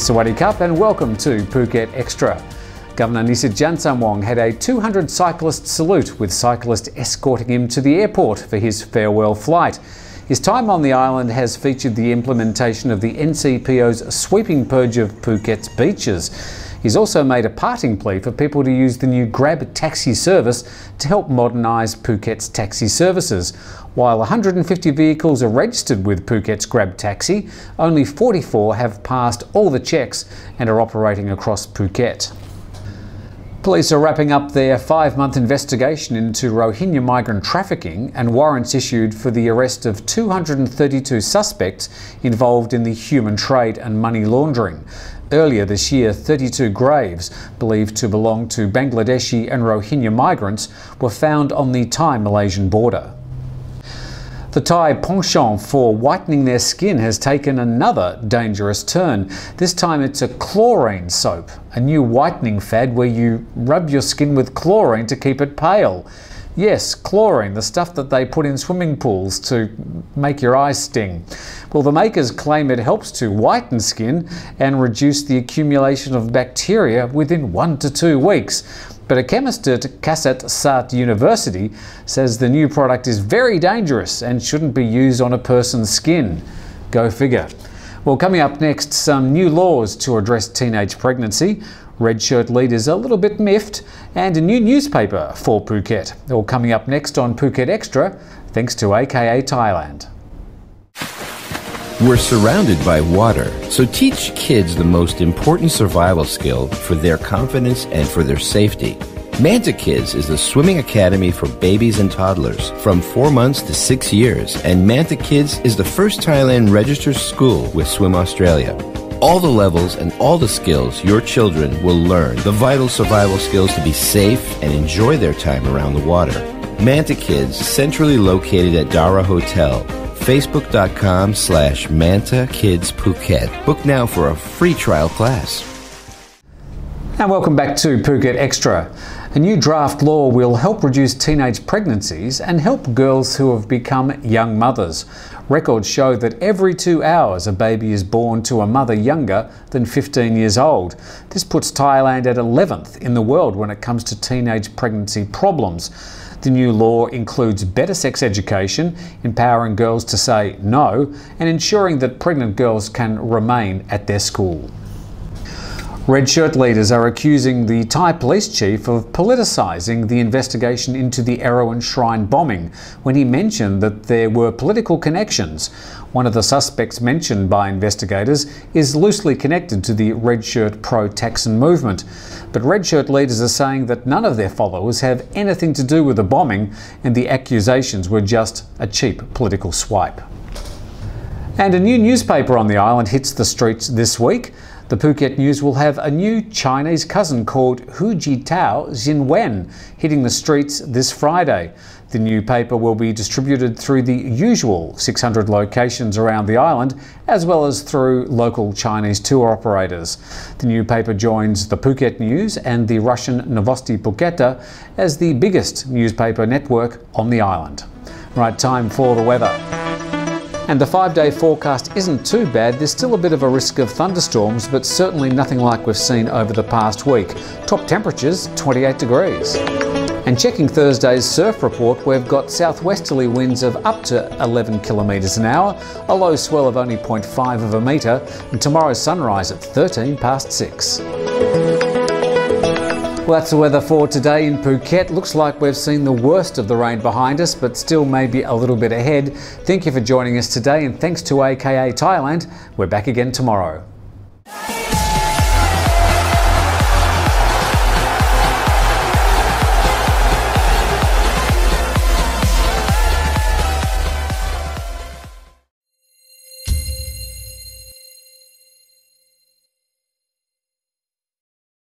Sawadee Cup and welcome to Phuket Xtra. Governor Nisit Jansamwong had a 200 cyclist salute with cyclists escorting him to the airport for his farewell flight. His time on the island has featured the implementation of the NCPO's sweeping purge of Phuket's beaches. He's also made a parting plea for people to use the new Grab taxi service to help modernise Phuket's taxi services. While 150 vehicles are registered with Phuket's Grab taxi, only 44 have passed all the checks and are operating across Phuket. Police are wrapping up their 5-month investigation into Rohingya migrant trafficking and warrants issued for the arrest of 232 suspects involved in the human trade and money laundering. Earlier this year, 32 graves, believed to belong to Bangladeshi and Rohingya migrants, were found on the Thai-Malaysian border. The Thai penchant for whitening their skin has taken another dangerous turn. This time it's a chlorine soap, a new whitening fad where you rub your skin with chlorine to keep it pale. Yes, chlorine, the stuff that they put in swimming pools to make your eyes sting. Well, the makers claim it helps to whiten skin and reduce the accumulation of bacteria within 1 to 2 weeks. But a chemist at Kasat Sat University says the new product is very dangerous and shouldn't be used on a person's skin. Go figure. Well, coming up next, some new laws to address teenage pregnancy, red shirt leaders a little bit miffed, and a new newspaper for Phuket. All coming up next on Phuket Xtra, thanks to AKA Thailand. We're surrounded by water, so teach kids the most important survival skill for their confidence and for their safety. Manta Kids is the swimming academy for babies and toddlers from 4 months to 6 years, and Manta Kids is the first Thailand registered school with Swim Australia. All the levels and all the skills your children will learn, the vital survival skills to be safe and enjoy their time around the water. Manta Kids, centrally located at Dara Hotel. Facebook.com/Manta Kids Phuket. Book now for a free trial class. And welcome back to Phuket Xtra. A new draft law will help reduce teenage pregnancies and help girls who have become young mothers. Records show that every 2 hours a baby is born to a mother younger than 15 years old. This puts Thailand at 11th in the world when it comes to teenage pregnancy problems. The new law includes better sex education, empowering girls to say no, and ensuring that pregnant girls can remain at their school. Red shirt leaders are accusing the Thai police chief of politicising the investigation into the Erawan Shrine bombing when he mentioned that there were political connections. One of the suspects mentioned by investigators is loosely connected to the red shirt pro-Thaksin movement. But red shirt leaders are saying that none of their followers have anything to do with the bombing and the accusations were just a cheap political swipe. And a new newspaper on the island hits the streets this week. The Phuket News will have a new Chinese cousin called Hu Jitao Xinwen hitting the streets this Friday. The new paper will be distributed through the usual 600 locations around the island, as well as through local Chinese tour operators. The new paper joins the Phuket News and the Russian Novosti Phuketa as the biggest newspaper network on the island. Right, time for the weather. And the 5-day forecast isn't too bad. There's still a bit of a risk of thunderstorms, but certainly nothing like we've seen over the past week. Top temperatures, 28 degrees. And checking Thursday's surf report, we've got southwesterly winds of up to 11 kilometres an hour, a low swell of only 0.5 of a metre, and tomorrow's sunrise at 13 past 6. Well, that's the weather for today in Phuket. Looks like we've seen the worst of the rain behind us, but still maybe a little bit ahead. Thank you for joining us today, and thanks to AKA Thailand. We're back again tomorrow.